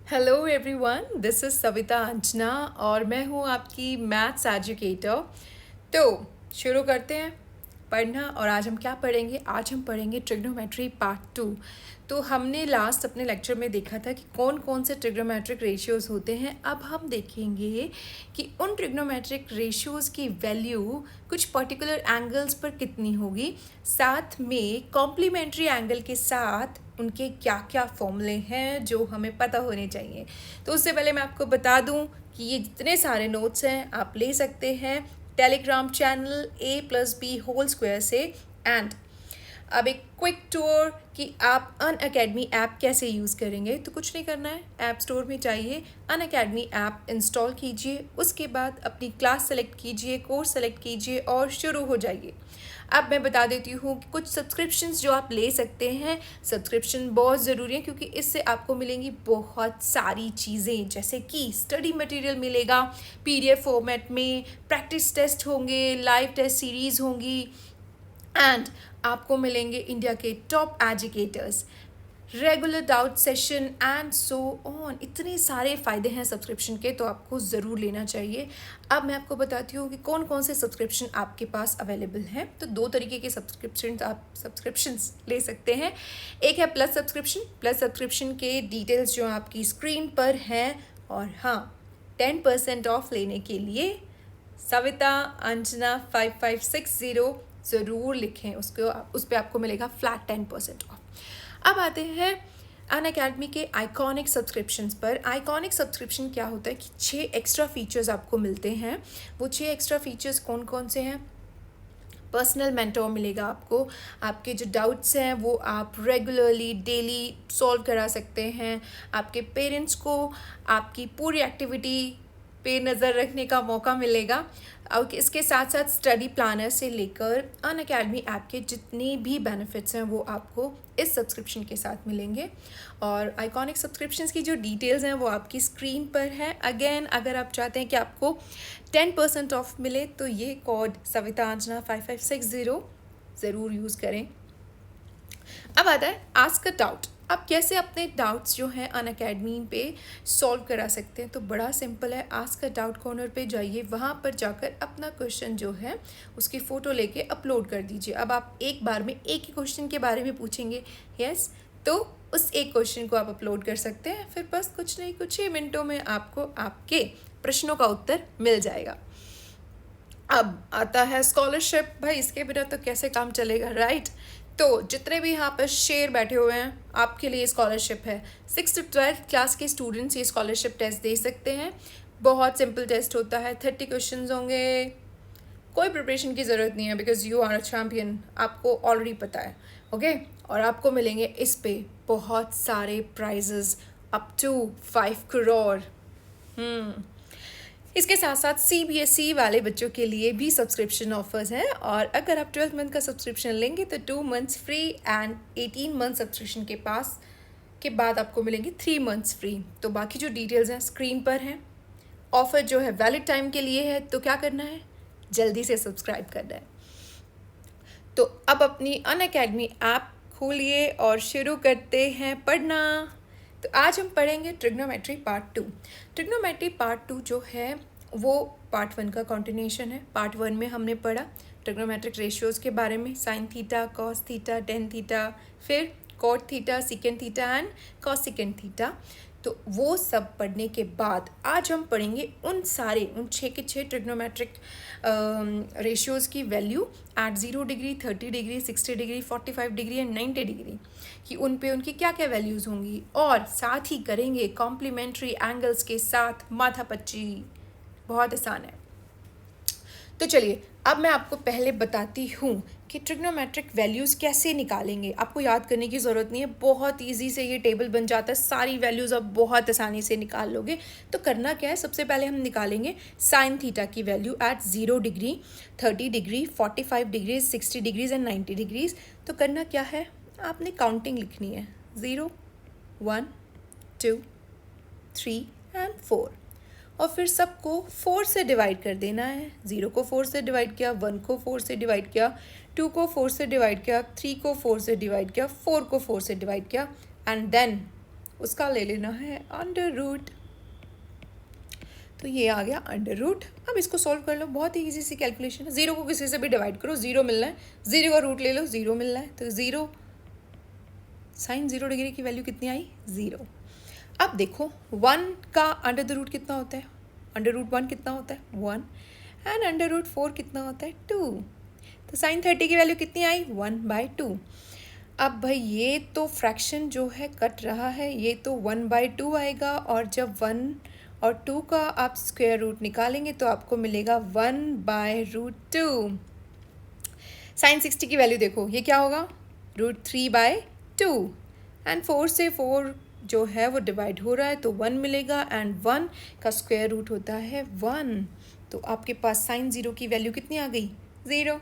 Hello everyone, this is Savita Anjana और मैं हूँ आपकी मैथ्स एजुकेटर। तो शुरू करते हैं पढ़ना। और आज हम क्या पढ़ेंगे? आज हम पढ़ेंगे ट्रिग्नोमेट्री पार्ट 2। तो हमने लास्ट अपने लेक्चर में देखा था कि कौन कौन से ट्रिग्नोमेट्रिक रेशियोज़ होते हैं। अब हम देखेंगे कि उन ट्रिग्नोमेट्रिक रेशियोज़ की वैल्यू कुछ पर्टिकुलर एंगल्स पर कितनी होगी, साथ में कॉम्प्लीमेंट्री एंगल के साथ उनके क्या क्या फॉर्मूले हैं जो हमें पता होने चाहिए। तो उससे पहले मैं आपको बता दूं कि ये जितने सारे नोट्स हैं आप ले सकते हैं टेलीग्राम चैनल A+B² से। एंड अब एक क्विक टूर कि आप अन अकेडमी ऐप कैसे यूज़ करेंगे। तो कुछ नहीं करना है, ऐप स्टोर में जाइए, अन अकेडमी ऐप इंस्टॉल कीजिए, उसके बाद अपनी क्लास सेलेक्ट कीजिए, कोर्स सेलेक्ट कीजिए और शुरू हो जाइए। अब मैं बता देती हूँ कि कुछ सब्सक्रिप्शंस जो आप ले सकते हैं। सब्सक्रिप्शन बहुत ज़रूरी है क्योंकि इससे आपको मिलेंगी बहुत सारी चीज़ें, जैसे कि स्टडी मटेरियल मिलेगा PDF फॉर्मेट में, प्रैक्टिस टेस्ट होंगे, लाइव टेस्ट सीरीज़ होंगी एंड आपको मिलेंगे इंडिया के top educators, regular doubt session and so on. इतने सारे फ़ायदे हैं सब्सक्रिप्शन के, तो आपको ज़रूर लेना चाहिए। अब मैं आपको बताती हूँ कि कौन कौन से सब्सक्रिप्शन आपके पास अवेलेबल हैं। तो दो तरीके के सब्सक्रिप्शंस ले सकते हैं। एक है प्लस सब्सक्रिप्शन। प्लस सब्सक्रिप्शन के डिटेल्स जो आपकी स्क्रीन पर हैं। और हाँ, 10% ऑफ लेने के लिए सविता अंजना 5560 ज़रूर लिखें, उसको उस पर आपको मिलेगा फ्लैट 10% ऑफ। अब आते हैं अन अकेडमी के आइकॉनिक सब्सक्रिप्शंस पर। आइकॉनिक सब्सक्रिप्शन क्या होता है कि 6 एक्स्ट्रा फीचर्स आपको मिलते हैं। वो 6 एक्स्ट्रा फीचर्स कौन कौन से हैं? पर्सनल मेंटोर मिलेगा आपको, आपके जो डाउट्स हैं वो आप रेगुलरली डेली सॉल्व करा सकते हैं। आपके पेरेंट्स को आपकी पूरी एक्टिविटी पे नज़र रखने का मौका मिलेगा। और इसके साथ साथ स्टडी प्लानर से लेकर अन अकेडमी ऐप के जितने भी बेनिफिट्स हैं वो आपको इस सब्सक्रिप्शन के साथ मिलेंगे। और आइकॉनिक सब्सक्रिप्शंस की जो डिटेल्स हैं वो आपकी स्क्रीन पर है। अगेन, अगर आप चाहते हैं कि आपको 10% ऑफ मिले तो ये कोड सविता अंजना 5560 ज़रूर यूज़ करें। अब आता है आस्क अ डाउट। आप कैसे अपने डाउट्स जो हैं अन अकेडमी पे सॉल्व करा सकते हैं? तो बड़ा सिंपल है। आस्क अ डाउट कॉर्नर पे जाइए, वहाँ पर जाकर अपना क्वेश्चन जो है उसकी फ़ोटो लेके अपलोड कर दीजिए। अब आप एक बार में एक ही क्वेश्चन के बारे में पूछेंगे, यस, तो उस एक क्वेश्चन को आप अपलोड कर सकते हैं। फिर बस कुछ नहीं, कुछ ही मिनटों में आपको आपके प्रश्नों का उत्तर मिल जाएगा। अब आता है स्कॉलरशिप। भाई, इसके बिना तो कैसे काम चलेगा, राइट? तो जितने भी यहाँ पर शेर बैठे हुए हैं आपके लिए स्कॉलरशिप है। 6 to 12 क्लास के स्टूडेंट्स ये स्कॉलरशिप टेस्ट दे सकते हैं। बहुत सिंपल टेस्ट होता है, 30 क्वेश्चंस होंगे। कोई प्रिपरेशन की ज़रूरत नहीं है because you are a champion, आपको ऑलरेडी पता है, ओके? और आपको मिलेंगे इस पे बहुत सारे प्राइजेस अप टू 5 करोड़। इसके साथ साथ CBSE वाले बच्चों के लिए भी सब्सक्रिप्शन ऑफर्स हैं। और अगर आप 12 मंथ का सब्सक्रिप्शन लेंगे तो 2 months free and 18 month subscription के बाद आपको मिलेंगे 3 मंथ्स फ्री। तो बाकी जो डिटेल्स हैं स्क्रीन पर हैं। ऑफ़र जो है वैलिड टाइम के लिए है, तो क्या करना है? जल्दी से सब्सक्राइब करना है। तो अब अपनी अन अकेडमी ऐप खोलिए और शुरू करते हैं पढ़ना। तो आज हम पढ़ेंगे ट्रिग्नोमेट्री पार्ट 2। ट्रिग्नोमेट्री पार्ट 2 जो है वो पार्ट 1 का कंटिन्यूशन है। पार्ट 1 में हमने पढ़ा ट्रिग्नोमेट्रिक रेशियोज़ के बारे में, sine theta, cos theta, tan theta, फिर cot theta, secant theta and cosecant theta. तो वो सब पढ़ने के बाद आज हम पढ़ेंगे उन 6 के 6 ट्रिग्नोमेट्रिक रेशियोज़ की value at 0 degree, 30 degree, 60 degree, 45 degree and 90 degree कि उन पे उनकी क्या क्या वैल्यूज़ होंगी। और साथ ही करेंगे कॉम्प्लीमेंट्री एंगल्स के साथ माथापच्ची। बहुत आसान है। तो चलिए, अब मैं आपको पहले बताती हूँ कि ट्रिग्नोमेट्रिक वैल्यूज़ कैसे निकालेंगे। आपको याद करने की ज़रूरत नहीं है, बहुत इजी से ये टेबल बन जाता है। सारी वैल्यूज़ आप बहुत आसानी से निकाल लोगे। तो करना क्या है, सबसे पहले हम निकालेंगे साइन थीटा की value at 0 degree, 30 degree, 45 degrees, 60 degrees and 90 degrees. तो करना क्या है, आपने काउंटिंग लिखनी है, 0, 1, 2, 3 एंड 4। और फिर सबको 4 से डिवाइड कर देना है। 0 को 4 से डिवाइड किया, 1 को 4 से डिवाइड किया, 2 को 4 से डिवाइड किया, 3 को 4 से डिवाइड किया, 4 को 4 से डिवाइड किया एंड देन उसका ले लेना है अंडर रूट। तो ये आ गया अंडर रूट। अब इसको सॉल्व कर लो, बहुत ही ईजी सी कैलकुलेशन है। 0 को किसी से भी डिवाइड करो, 0 मिलना है, 0 का रूट ले लो, 0 मिलना है। तो 0 साइन 0 डिग्री की वैल्यू कितनी आई? 0। अब देखो 1 का अंडर द रूट कितना होता है? अंडर रूट 1 कितना होता है? 1। एंड अंडर रूट 4 कितना होता है? 2। तो साइन 30 की वैल्यू कितनी आई? 1/2। अब भाई ये तो फ्रैक्शन जो है कट रहा है, ये तो 1/2 आएगा, और जब 1 और 2 का आप स्क्वायर रूट निकालेंगे तो आपको मिलेगा 1/√2। साइन 60 की वैल्यू देखो, ये क्या होगा? √3/2। एंड 4 से 4 जो है वो डिवाइड हो रहा है तो 1 मिलेगा, एंड 1 का स्क्वायर रूट होता है 1। तो आपके पास साइन 0 की वैल्यू कितनी आ गई? 0।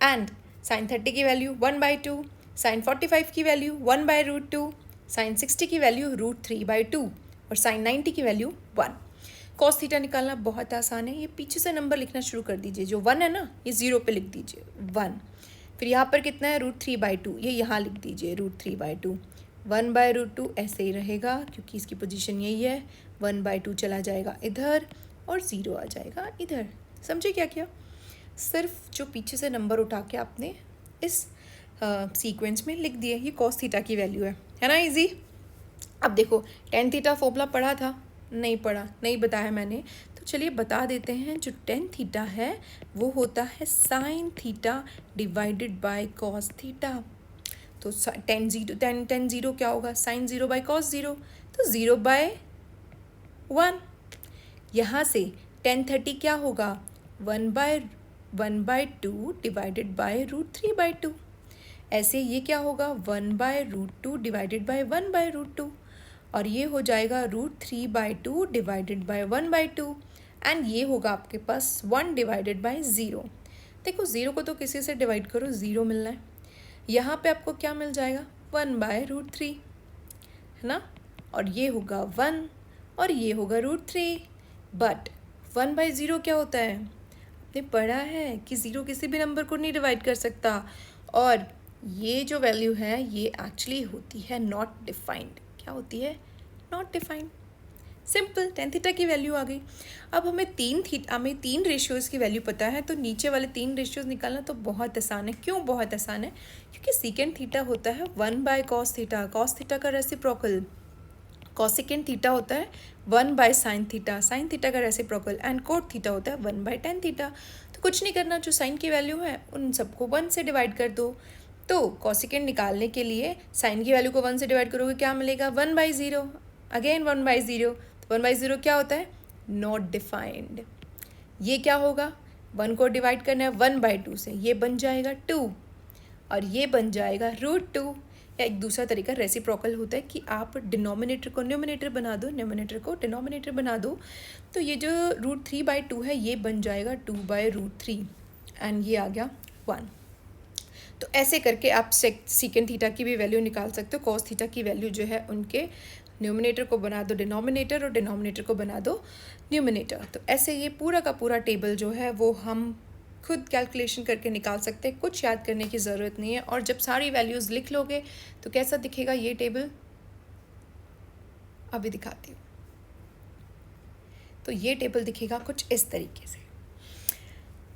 एंड साइन 30 की वैल्यू 1/2, साइन 45 की वैल्यू 1/√2, साइन 60 की वैल्यू √3/2 और साइन 90 की वैल्यू 1। कॉस थीटा निकालना बहुत आसान है। ये पीछे से नंबर लिखना शुरू कर दीजिए, जो 1 है ना ये 0 पे लिख दीजिए 1। फिर यहाँ पर कितना है? √3/2, ये यहाँ लिख दीजिए √3/2। 1/√2 ऐसे ही रहेगा क्योंकि इसकी पोजीशन यही है। 1/2 चला जाएगा इधर और 0 आ जाएगा इधर। समझे क्या किया? सिर्फ जो पीछे से नंबर उठा के आपने इस सीक्वेंस में लिख दिए। ये कॉस थीटा की वैल्यू है ना, इजी। अब देखो टेन थीटा फॉर्मूला पढ़ा था? नहीं पढ़ा, नहीं बताया मैंने, तो चलिए बता देते हैं। जो टेन थीटा है वो होता है sine theta divided by cos theta. तो टेन जीरो क्या होगा? साइन 0/cos 0, तो 0/1। यहाँ से टेन 30 क्या होगा? 1/2 डिवाइडेड बाय √3/2। ऐसे ये क्या होगा? 1/√2 डिवाइडेड बाय 1/√2, और ये हो जाएगा √3/2 डिवाइडेड बाय 1/2, एंड ये होगा आपके पास 1 डिवाइडेड बाय 0। देखो 0 को तो किसी से डिवाइड करो, 0 मिलना है। यहाँ पे आपको क्या मिल जाएगा? 1/√3, है ना, और ये होगा 1 और ये होगा √3। बट 1/0 क्या होता है? आपने पढ़ा है कि 0 किसी भी नंबर को नहीं डिवाइड कर सकता, और ये जो वैल्यू है ये एक्चुअली होती है नॉट डिफाइंड। क्या होती है? Not defined. Simple, tan theta की वैल्यू आ गई। अब हमें तीन रेशियोज़ की वैल्यू पता है, तो नीचे वाले 3 रेशियोज़ निकालना तो बहुत आसान है। क्यों बहुत आसान है? क्योंकि सीकेंड थीटा होता है 1/cos थीटा, कॉस थीटा का रेसिप्रोकल। कॉसिकेंड थीटा होता है 1/sin थीटा, साइन थीटा का रेसिप्रोकल, एंड कोट थीटा होता है 1/tan थीटा। तो कुछ नहीं करना, जो साइन की वैल्यू है उन सबको 1 से डिवाइड कर दो। तो कॉसिकेंड निकालने के लिए साइन की वैल्यू को 1 से डिवाइड करोगे, क्या मिलेगा? 1/0। अगेन 1/0। तो 1/0 क्या होता है? Not defined. ये क्या होगा? 1 को डिवाइड करना है 1/2 से, ये बन जाएगा 2 और ये बन जाएगा √2। या एक दूसरा तरीका रेसिप्रोकल होता है कि आप डिनोमिनेटर को न्यूमरेटर बना दो, न्यूमरेटर को डिनोमिनेटर बना दो। तो ये जो √3/2 है ये बन जाएगा 2/√3, एंड ये आ गया 1। तो ऐसे करके आप सीकेंड थीटा की भी वैल्यू निकाल सकते हो। कॉस थीटा की वैल्यू जो है उनके न्यूमरेटर को बना दो डिनोमिनेटर और डिनोमिनेटर को बना दो न्यूमरेटर। तो ऐसे ये पूरा का पूरा टेबल जो है वो हम खुद कैलकुलेशन करके निकाल सकते हैं, कुछ याद करने की ज़रूरत नहीं है। और जब सारी वैल्यूज़ लिख लोगे तो कैसा दिखेगा ये टेबल? अभी दिखाती हूँ। तो ये टेबल दिखेगा कुछ इस तरीके से।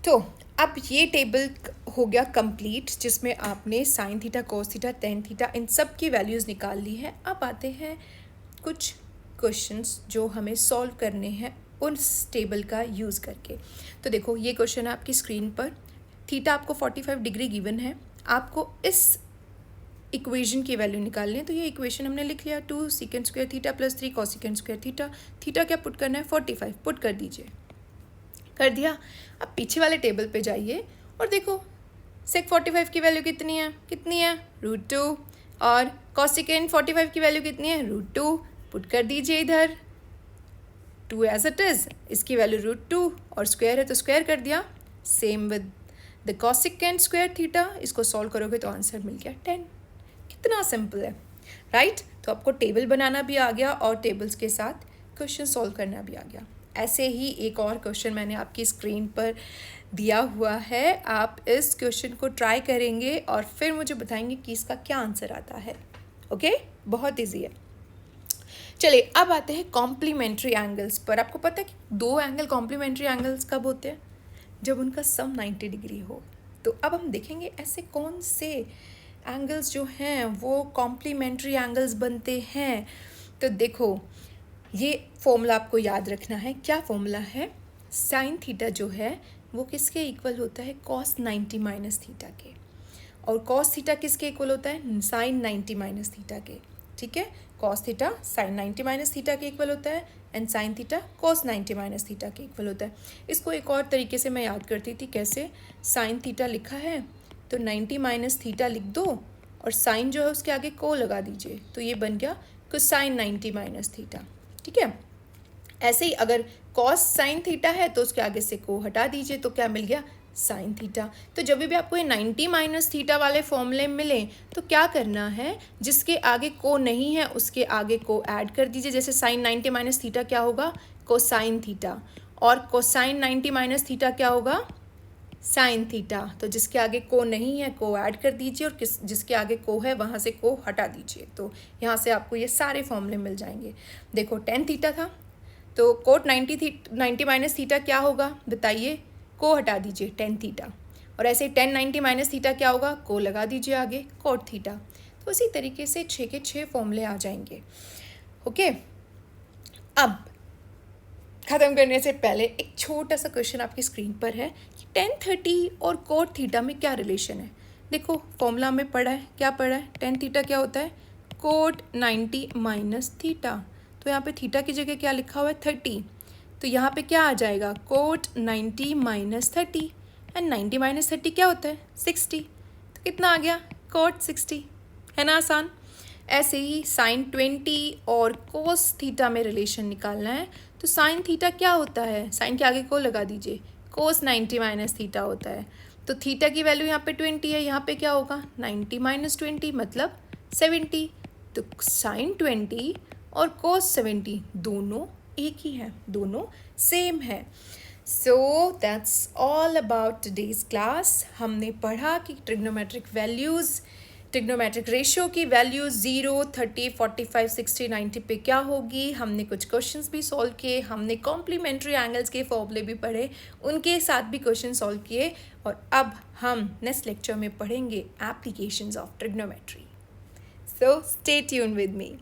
तो अब ये टेबल हो गया कंप्लीट, जिसमें आपने sine theta, cos theta, tan theta इन सब की वैल्यूज़ निकाल ली है। अब आते हैं कुछ क्वेश्चंस जो हमें सॉल्व करने हैं उस टेबल का यूज़ करके। तो देखो ये क्वेश्चन है आपकी स्क्रीन पर। थीटा आपको 45 डिग्री गिवन है, आपको इस इक्वेशन की वैल्यू निकालनी है। तो ये इक्वेशन हमने लिख लिया, 2 second square theta plus 3 cos second square theta. Theta क्या पुट करना है? 45 पुट कर दीजिए। कर दिया। अब पीछे वाले टेबल पे जाइए और देखो सेक 45 की वैल्यू कितनी है? कितनी है? √2। और कॉसिकेंड 45 की वैल्यू कितनी है? √2। पुट कर दीजिए इधर, 2 एज इट इज़, इसकी वैल्यू √2 और स्क्वायर है तो स्क्वायर कर दिया। Same with the cosecant square theta, इसको सॉल्व करोगे तो आंसर मिल गया 10। कितना सिंपल है, राइट? तो आपको टेबल बनाना भी आ गया और टेबल्स के साथ क्वेश्चन सॉल्व करना भी आ गया। ऐसे ही एक और क्वेश्चन मैंने आपकी स्क्रीन पर दिया हुआ है, आप इस क्वेश्चन को ट्राई करेंगे और फिर मुझे बताएंगे कि इसका क्या आंसर आता है। ओके, बहुत इजी है। चलिए अब आते हैं कॉम्प्लीमेंट्री एंगल्स पर। आपको पता है कि दो एंगल कॉम्प्लीमेंट्री एंगल्स कब होते हैं? जब उनका सम 90 डिग्री हो। तो अब हम देखेंगे ऐसे कौन से एंगल्स जो हैं वो कॉम्प्लीमेंट्री एंगल्स बनते हैं। तो देखो, ये फॉर्मूला आपको याद रखना है। क्या फॉर्मूला है? साइन थीटा जो है वो किसके इक्वल होता है? कॉस 90 माइनस थीटा के। और कॉस थीटा किसके इक्वल होता है? साइन 90 माइनस थीटा के। ठीक है, cos theta sine 90 minus theta के इक्वल होता है and sign theta cos 90 minus theta के इक्वल होता है। इसको एक और तरीके से मैं याद करती थी। कैसे? साइन थीटा लिखा है तो 90 माइनस थीटा लिख दो और साइन जो है उसके आगे को लगा दीजिए, तो ये बन गया कोसाइन 90 माइनस थीटा। ठीक है, ऐसे ही अगर कॉस साइन थीटा है तो उसके आगे से को हटा दीजिए, तो क्या मिल गया? Sine theta. तो जब भी आपको ये 90 माइनस थीटा वाले फॉर्मूले मिले तो क्या करना है? जिसके आगे को नहीं है उसके आगे को ऐड कर दीजिए। जैसे साइन 90 माइनस थीटा क्या होगा? Cosine theta. और कोसाइन 90 माइनस थीटा क्या होगा? Sine theta. तो जिसके आगे को नहीं है को ऐड कर दीजिए और जिसके आगे को है वहाँ से को हटा दीजिए। तो यहाँ से आपको ये सारे फॉर्मूले मिल जाएंगे। देखो, टेन थीटा था तो कोट 90 माइनस थीटा क्या होगा? बताइए, को हटा दीजिए, टेन थीटा। और ऐसे 10 90 माइनस थीटा क्या होगा? को लगा दीजिए आगे, कोट थीटा। तो इसी तरीके से 6 के 6 फॉर्मूले आ जाएंगे। ओके, अब ख़त्म करने से पहले एक छोटा सा क्वेश्चन आपकी स्क्रीन पर है कि 10 30 और कोट थीटा में क्या रिलेशन है। देखो, फॉर्मूला में पढ़ा है, क्या पढ़ा है? टेन थीटा क्या होता है? Cot 90 minus theta. तो यहाँ पे थीटा की जगह क्या लिखा हुआ है? 30। तो यहाँ पे क्या आ जाएगा? कोट 90 माइनस 30 एंड 90 माइनस 30 क्या होता है? 60। तो कितना आ गया? कोट 60। है ना आसान? ऐसे ही साइन 20 और कोस थीटा में रिलेशन निकालना है। तो साइन थीटा क्या होता है? साइन के आगे को लगा दीजिए, कोस 90 माइनस थीटा होता है। तो थीटा की वैल्यू यहाँ पे 20 है, यहाँ पे क्या होगा? 90 माइनस 20 मतलब 70। तो साइन 20 और कोस 70 दोनों एक ही है, दोनों सेम है। So that's all about today's class. हमने पढ़ा कि ट्रिग्नोमेट्रिक वैल्यूज़, ट्रिग्नोमेट्रिक रेशियो की वैल्यूज़ 0 30 45 60 90 पे क्या होगी। हमने कुछ क्वेश्चंस भी सॉल्व किए, हमने कॉम्प्लीमेंट्री एंगल्स के फॉर्मूले भी पढ़े, उनके साथ भी क्वेश्चन सॉल्व किए। और अब हम नेक्स्ट लेक्चर में पढ़ेंगे applications of trigonometry. So stay tune with me.